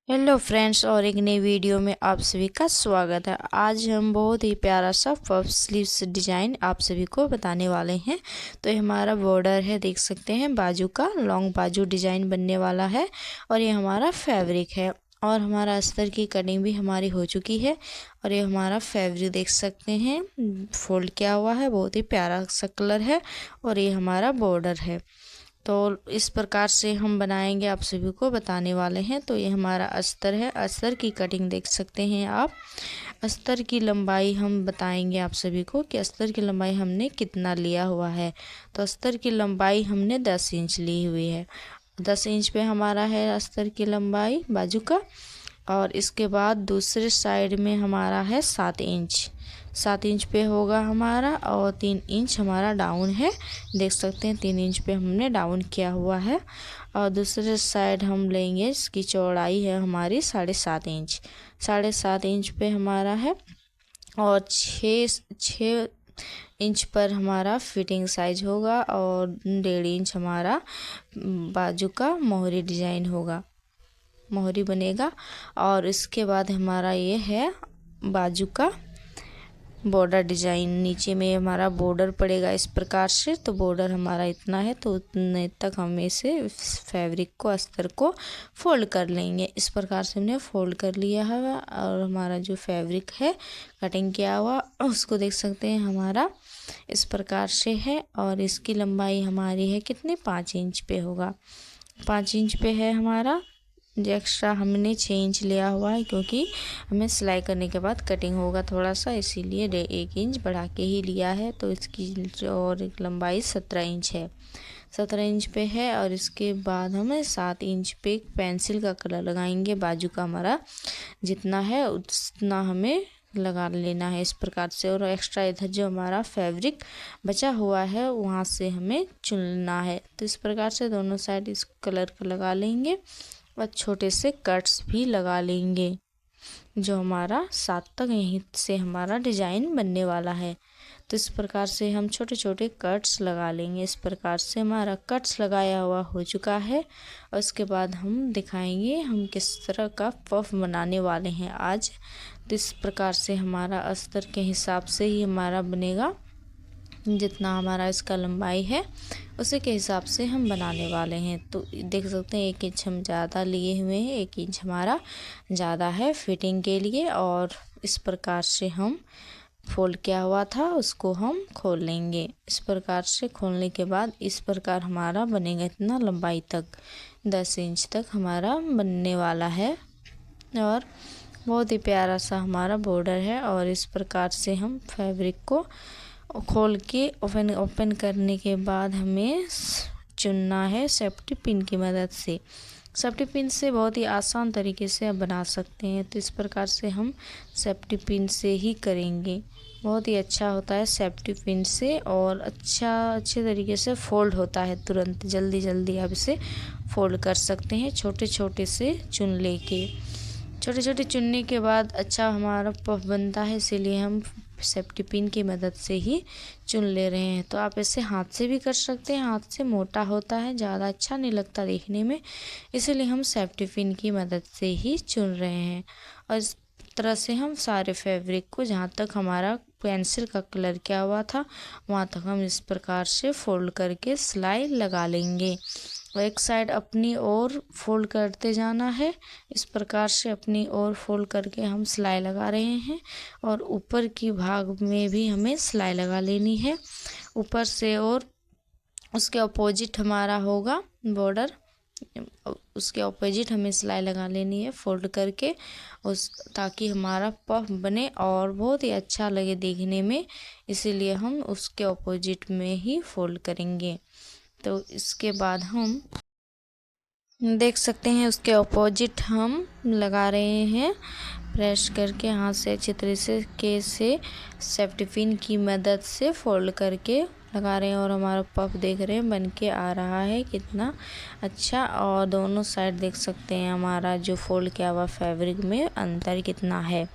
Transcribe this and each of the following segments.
Hello friends, और एक नई वीडियो में आप सभी का स्वागत है। आज हम बहुत ही प्यारा सा पफ स्लीव्स डिज़ाइन आप सभी को बताने वाले हैं। तो ये हमारा बॉर्डर है, देख सकते हैं, बाजू का लॉन्ग बाजू डिज़ाइन बनने वाला है। और ये हमारा फैब्रिक है और हमारा अस्तर की कटिंग भी हमारी हो चुकी है। और ये हमारा फैब्रिक देख सकते हैं, फोल्ड किया हुआ है, बहुत ही प्यारा सा कलर है। और ये हमारा बॉर्डर है। तो इस प्रकार से हम बनाएंगे, आप सभी को बताने वाले हैं। तो ये हमारा अस्तर है, अस्तर की कटिंग देख सकते हैं आप। अस्तर की लंबाई हम बताएंगे आप सभी को कि अस्तर की लंबाई हमने कितना लिया हुआ है। तो अस्तर की लंबाई हमने 10 इंच ली हुई है। 10 इंच पे हमारा है अस्तर की लंबाई बाजू का। और इसके बाद दूसरे साइड में हमारा है 7 इंच। 7 इंच पे होगा हमारा, और 3 इंच हमारा डाउन है, देख सकते हैं 3 इंच पे हमने डाउन किया हुआ है। और दूसरे साइड हम लेंगे, इसकी चौड़ाई है हमारी 7.5 इंच। 7.5 इंच पे हमारा है। और 6 इंच पर हमारा फिटिंग साइज होगा। और 1.5 इंच हमारा बाजू का मोहरी डिजाइन होगा, मोहरी बनेगा। और इसके बाद हमारा ये है बाजू का बॉर्डर डिजाइन, नीचे में हमारा बॉर्डर पड़ेगा इस प्रकार से। तो बॉर्डर हमारा इतना है, तो उतने तक हम इसे फैब्रिक को, अस्तर को फोल्ड कर लेंगे। इस प्रकार से हमने फोल्ड कर लिया है। और हमारा जो फैब्रिक है कटिंग किया हुआ, उसको देख सकते हैं हमारा इस प्रकार से है। और इसकी लंबाई हमारी है कितने, 5 इंच पे होगा। 5 इंच पे है हमारा। जो एक्स्ट्रा हमने 6 इंच लिया हुआ है, क्योंकि हमें सिलाई करने के बाद कटिंग होगा थोड़ा सा, इसीलिए 1 इंच बढ़ा के ही लिया है। तो इसकी और लंबाई 17 इंच है, 17 इंच पे है। और इसके बाद हमें 7 इंच पे पेंसिल का कलर लगाएंगे। बाजू का हमारा जितना है उतना हमें लगा लेना है इस प्रकार से। और एक्स्ट्रा इधर जो हमारा फैब्रिक बचा हुआ है, वहाँ से हमें चुनना है। तो इस प्रकार से दोनों साइड इस कलर का लगा लेंगे और छोटे से कट्स भी लगा लेंगे, जो हमारा 7 तक यहीं से हमारा डिजाइन बनने वाला है। तो इस प्रकार से हम छोटे छोटे कट्स लगा लेंगे। इस प्रकार से हमारा कट्स लगाया हुआ हो चुका है। और उसके बाद हम दिखाएंगे हम किस तरह का पफ बनाने वाले हैं आज। तो इस प्रकार से हमारा अस्तर के हिसाब से ही हमारा बनेगा, जितना हमारा इसका लंबाई है उसी के हिसाब से हम बनाने वाले हैं। तो देख सकते हैं 1 इंच हम ज़्यादा लिए हुए हैं, 1 इंच हमारा ज़्यादा है फिटिंग के लिए। और इस प्रकार से हम फोल्ड किया हुआ था, उसको हम खोल लेंगे। इस प्रकार से खोलने के बाद इस प्रकार हमारा बनेगा, इतना लंबाई तक 10 इंच तक हमारा बनने वाला है। और बहुत ही प्यारा सा हमारा बॉर्डर है। और इस प्रकार से हम फैब्रिक को खोल के ओपन करने के बाद हमें चुनना है सेफ्टी पिन की मदद से। सेफ्टी पिन से बहुत ही आसान तरीके से आप बना सकते हैं। तो इस प्रकार से हम सेफ्टी पिन से ही करेंगे, बहुत ही अच्छा होता है सेफ्टी पिन से। और अच्छे तरीके से फोल्ड होता है, तुरंत जल्दी जल्दी आप इसे फोल्ड कर सकते हैं, छोटे छोटे से चुन लेके। छोटे छोटे चुनने के बाद अच्छा हमारा पफ बनता है, इसीलिए हम सेफ्टी पिन की मदद से ही चुन ले रहे हैं। तो आप इसे हाथ से भी कर सकते हैं, हाथ से मोटा होता है, ज़्यादा अच्छा नहीं लगता देखने में, इसीलिए हम सेफ्टी पिन की मदद से ही चुन रहे हैं। और इस तरह से हम सारे फैब्रिक को, जहाँ तक हमारा पेंसिल का कलर किया हुआ था वहाँ तक हम इस प्रकार से फोल्ड करके सिलाई लगा लेंगे। और एक साइड अपनी ओर फोल्ड करते जाना है, इस प्रकार से अपनी ओर फोल्ड करके हम सिलाई लगा रहे हैं। और ऊपर की भाग में भी हमें सिलाई लगा लेनी है ऊपर से। और उसके अपोजिट हमारा होगा बॉर्डर, उसके अपोजिट हमें सिलाई लगा लेनी है फोल्ड करके, ताकि हमारा पफ बने और बहुत ही अच्छा लगे देखने में, इसीलिए हम उसके अपोजिट में ही फोल्ड करेंगे। तो इसके बाद हम देख सकते हैं उसके अपोजिट हम लगा रहे हैं, प्रेस करके हाथ से अच्छी तरीके से सेफ्टी पिन की मदद से फोल्ड करके लगा रहे हैं। और हमारा पफ देख रहे हैं बन के आ रहा है कितना अच्छा। और दोनों साइड देख सकते हैं हमारा जो फोल्ड किया हुआ फैब्रिक में अंतर कितना है।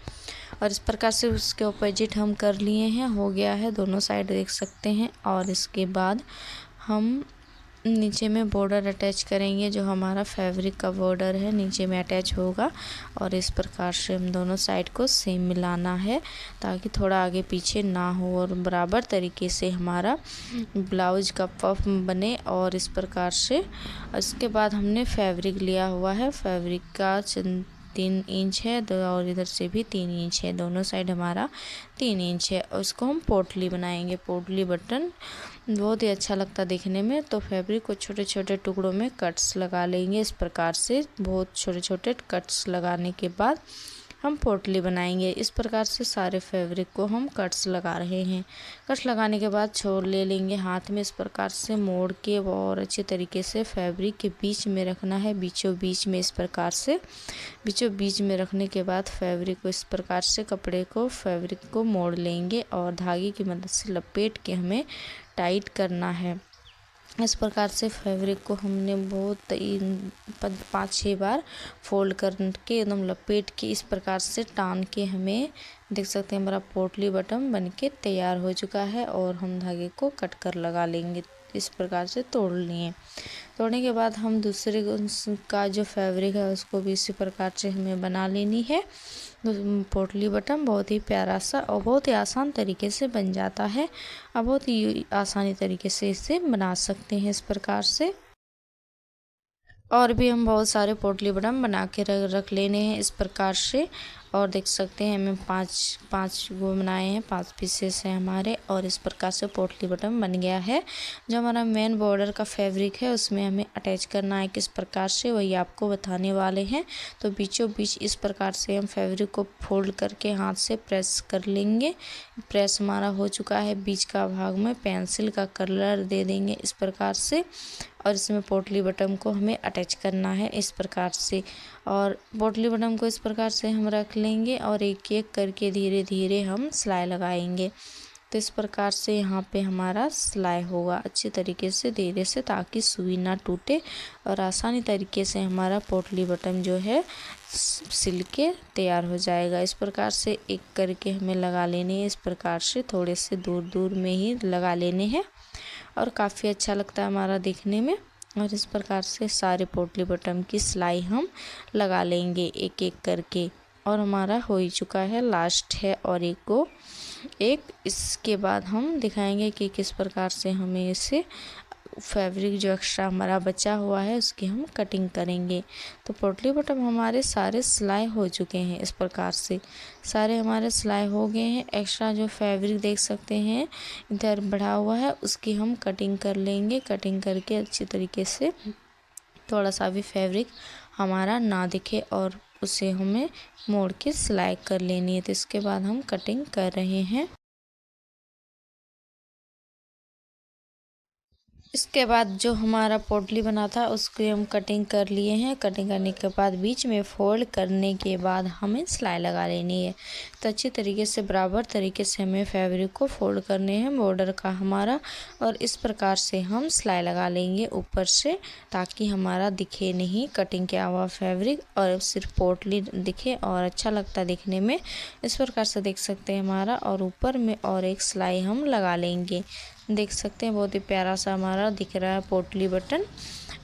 और इस प्रकार से उसके अपोजिट हम कर लिए हैं, हो गया है दोनों साइड देख सकते हैं। और इसके बाद हम नीचे में बॉर्डर अटैच करेंगे, जो हमारा फैब्रिक का बॉर्डर है नीचे में अटैच होगा। और इस प्रकार से हम दोनों साइड को सेम मिलाना है ताकि थोड़ा आगे पीछे ना हो और बराबर तरीके से हमारा ब्लाउज का पफ बने। और इस प्रकार से इसके बाद हमने फैब्रिक लिया हुआ है, फैब्रिक का 3 इंच है और इधर से भी 3 इंच है, दोनों साइड हमारा 3 इंच है। और उसको हम पोटली बनाएंगे, पोटली बटन बहुत ही अच्छा लगता है देखने में। तो फैब्रिक को छोटे छोटे टुकड़ों में कट्स लगा लेंगे इस प्रकार से। बहुत छोटे छोटे कट्स लगाने के बाद हम पोटली बनाएंगे। इस प्रकार से सारे फैब्रिक को हम कट्स लगा रहे हैं। कट्स लगाने के बाद छोड़ ले लेंगे हाथ में, इस प्रकार से मोड़ के और अच्छे तरीके से फैब्रिक के बीच में रखना है, बीचों बीच में। इस प्रकार से बीचों बीच में रखने के बाद फैब्रिक को इस प्रकार से कपड़े को फैब्रिक को मोड़ लेंगे और धागे की मदद से लपेट के हमें टाइट करना है। इस प्रकार से फैब्रिक को हमने बहुत 5-6 बार फोल्ड करके एकदम लपेट के इस प्रकार से टान के हमें देख सकते हैं हमारा पोटली बटन बनके तैयार हो चुका है। और हम धागे को कट कर लगा लेंगे, इस प्रकार से तोड़ लिए। तोड़ने के बाद हम दूसरे का जो फैब्रिक है उसको भी इसी प्रकार से हमें बना लेनी है। पोटली बटन बहुत ही प्यारा सा और बहुत ही आसान तरीके से बन जाता है। अब बहुत ही आसानी तरीके से इसे बना सकते हैं इस प्रकार से। और भी हम बहुत सारे पोटली बटन बना के रख लेने हैं इस प्रकार से। और देख सकते हैं हमें पाँच वो बनाए हैं, 5 पीसेस हैं हमारे। और इस प्रकार से पोटली बटन बन गया है। जो हमारा मेन बॉर्डर का फैब्रिक है उसमें हमें अटैच करना है किस प्रकार से, वही आपको बताने वाले हैं। तो बीचों बीच इस प्रकार से हम फैब्रिक को फोल्ड करके हाथ से प्रेस कर लेंगे। प्रेस हमारा हो चुका है। बीच का भाग में पेंसिल का कलर दे देंगे इस प्रकार से। और इसमें पोटली बटन को हमें अटैच करना है इस प्रकार से। और पोटली बटन को इस प्रकार से हम रख लेंगे और एक एक करके धीरे धीरे हम सिलाई लगाएंगे। तो इस प्रकार से यहाँ पे हमारा सिलाई होगा अच्छे तरीके से धीरे से, ताकि सुई ना टूटे और आसानी तरीके से हमारा पोटली बटन जो है सिल के तैयार हो जाएगा। इस प्रकार से एक करके हमें लगा लेने हैं, इस प्रकार से थोड़े से दूर दूर में ही लगा लेने हैं और काफ़ी अच्छा लगता है हमारा देखने में। और इस प्रकार से सारे पोटली बटन की सिलाई हम लगा लेंगे एक एक करके। और हमारा हो ही चुका है, लास्ट है और एक इसके बाद हम दिखाएंगे कि किस प्रकार से हमें इसे फैब्रिक जो एक्स्ट्रा हमारा बचा हुआ है उसकी हम कटिंग करेंगे। तो पोटली बटन हमारे सारे सिलाई हो चुके हैं इस प्रकार से, सारे हमारे सिलाई हो गए हैं। एक्स्ट्रा जो फैब्रिक देख सकते हैं इधर बढ़ा हुआ है उसकी हम कटिंग कर लेंगे। कटिंग करके अच्छी तरीके से थोड़ा सा भी फैब्रिक हमारा ना दिखे और उसे हमें मोड़ के सिलाई कर लेनी है। तो इसके बाद हम कटिंग कर रहे हैं। इसके बाद जो हमारा पोटली बना था उसकी हम कटिंग कर लिए हैं। कटिंग करने के बाद बीच में फोल्ड करने के बाद हमें सिलाई लगा लेनी है। तो अच्छी तरीके से बराबर तरीके से हमें फैब्रिक को फोल्ड करने हैं बॉर्डर का हमारा। और इस प्रकार से हम सिलाई लगा लेंगे ऊपर से, ताकि हमारा दिखे नहीं कटिंग किया हुआ फैब्रिक और सिर्फ पोटली दिखे और अच्छा लगता है देखने में। इस प्रकार से देख सकते हैं हमारा, और ऊपर में और एक सिलाई हम लगा लेंगे। देख सकते हैं बहुत ही प्यारा सा हमारा दिख रहा है पोटली बटन।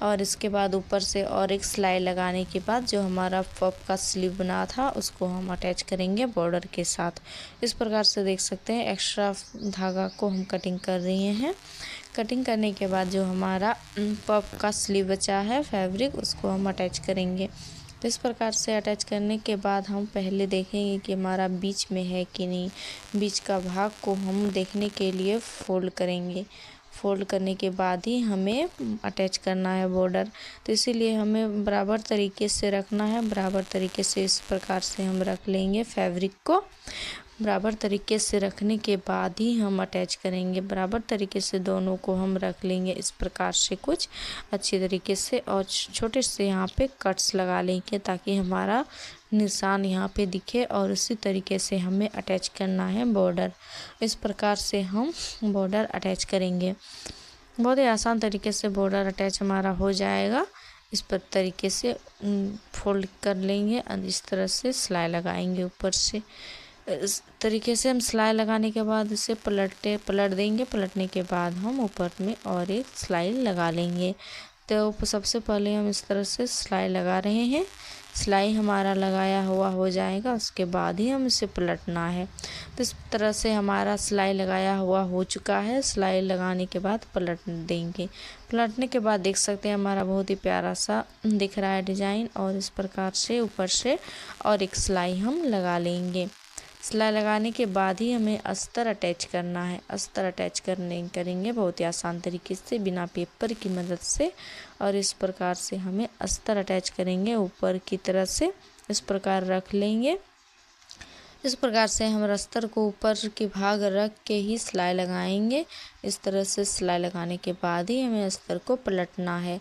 और इसके बाद ऊपर से और एक सिलाई लगाने के बाद जो हमारा पफ का स्लीव बना था उसको हम अटैच करेंगे बॉर्डर के साथ। इस प्रकार से देख सकते हैं एक्स्ट्रा धागा को हम कटिंग कर रहे हैं। कटिंग करने के बाद जो हमारा पफ का स्लीव बचा है फैब्रिक उसको हम अटैच करेंगे। तो इस प्रकार से अटैच करने के बाद हम पहले देखेंगे कि हमारा बीच में है कि नहीं। बीच का भाग को हम देखने के लिए फोल्ड करेंगे। फोल्ड करने के बाद ही हमें अटैच करना है बॉर्डर। तो इसीलिए हमें बराबर तरीके से रखना है। बराबर तरीके से इस प्रकार से हम रख लेंगे फैब्रिक को। बराबर तरीके से रखने के बाद ही हम अटैच करेंगे। बराबर तरीके से दोनों को हम रख लेंगे इस प्रकार से कुछ अच्छी तरीके से, और छोटे से यहाँ पे कट्स लगा लेंगे ताकि हमारा निशान यहाँ पे दिखे। और उसी तरीके से हमें अटैच करना है बॉर्डर। इस प्रकार से हम बॉर्डर अटैच करेंगे। बहुत ही आसान तरीके से बॉर्डर अटैच हमारा हो जाएगा। इस पर तरीके से फोल्ड कर लेंगे और इस तरह से सिलाई लगाएंगे ऊपर से। इस तरीके से हम सिलाई लगाने के बाद इसे पलट देंगे। पलटने के बाद हम ऊपर में और एक सिलाई लगा लेंगे। तो सबसे पहले हम इस तरह से सिलाई लगा रहे हैं। सिलाई हमारा लगाया हुआ हो जाएगा, उसके बाद ही हम इसे पलटना है। तो इस तरह से हमारा सिलाई लगाया हुआ हो चुका है। सिलाई लगाने के बाद पलट देंगे। पलटने के बाद देख सकते हैं हमारा बहुत ही प्यारा सा दिख रहा है डिज़ाइन। और इस प्रकार से ऊपर से और एक सिलाई हम लगा लेंगे। सिलाई लगाने के बाद ही हमें अस्तर अटैच करना है। अस्तर अटैच करेंगे बहुत ही आसान तरीके से बिना पेपर की मदद से। और इस प्रकार से हमें अस्तर अटैच करेंगे। ऊपर की तरह से इस प्रकार रख लेंगे। इस प्रकार से हम अस्तर को ऊपर के भाग रख के ही सिलाई लगाएंगे। इस तरह से सिलाई लगाने के बाद ही हमें अस्तर को पलटना है।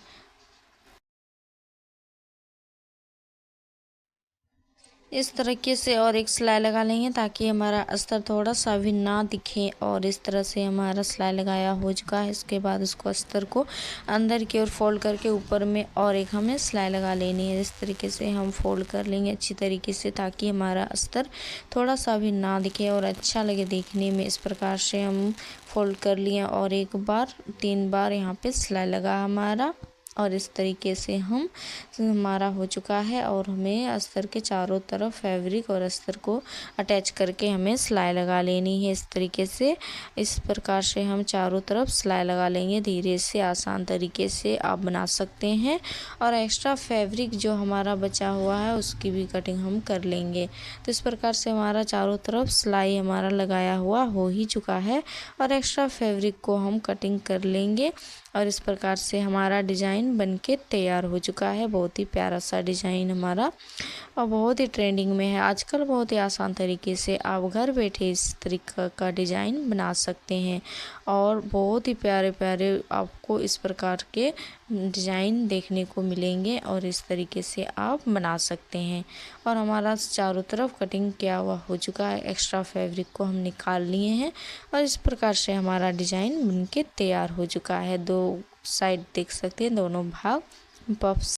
इस तरीके से और एक सिलाई लगा लेंगे ताकि हमारा अस्तर थोड़ा सा भी ना दिखे। और इस तरह से हमारा सिलाई लगाया हो चुका है। इसके बाद उसको अस्तर को अंदर की ओर फोल्ड करके ऊपर में और एक हमें सिलाई लगा लेनी है। इस तरीके से हम फोल्ड कर लेंगे अच्छी तरीके से ताकि हमारा अस्तर थोड़ा सा भी ना दिखे और अच्छा लगे देखने में। इस प्रकार से हम फोल्ड कर लिए और एक बार 3 बार यहाँ पे सिलाई लगा हमारा। और इस तरीके से हमारा हो चुका है। और हमें अस्तर के चारों तरफ फैब्रिक और अस्तर को अटैच करके हमें सिलाई लगा लेनी है। इस तरीके से इस प्रकार से हम चारों तरफ सिलाई लगा लेंगे। धीरे से आसान तरीके से आप बना सकते हैं। और एक्स्ट्रा फैब्रिक जो हमारा बचा हुआ है उसकी भी कटिंग हम कर लेंगे। तो इस प्रकार से हमारा चारों तरफ सिलाई हमारा लगाया हुआ हो ही चुका है। और एक्स्ट्रा फैब्रिक को हम कटिंग कर लेंगे। और इस प्रकार से हमारा डिज़ाइन बनके तैयार हो चुका है। बहुत ही प्यारा सा डिज़ाइन हमारा और बहुत ही ट्रेंडिंग में है आजकल। बहुत ही आसान तरीके से आप घर बैठे इस तरीके का डिज़ाइन बना सकते हैं। और बहुत ही प्यारे प्यारे आपको इस प्रकार के डिज़ाइन देखने को मिलेंगे। और इस तरीके से आप बना सकते हैं। और हमारा चारों तरफ कटिंग किया हुआ हो चुका है। एक्स्ट्रा फैब्रिक को हम निकाल लिए हैं। और इस प्रकार से हमारा डिज़ाइन बनके तैयार हो चुका है। 2 साइड देख सकते हैं, दोनों भाग पफ्स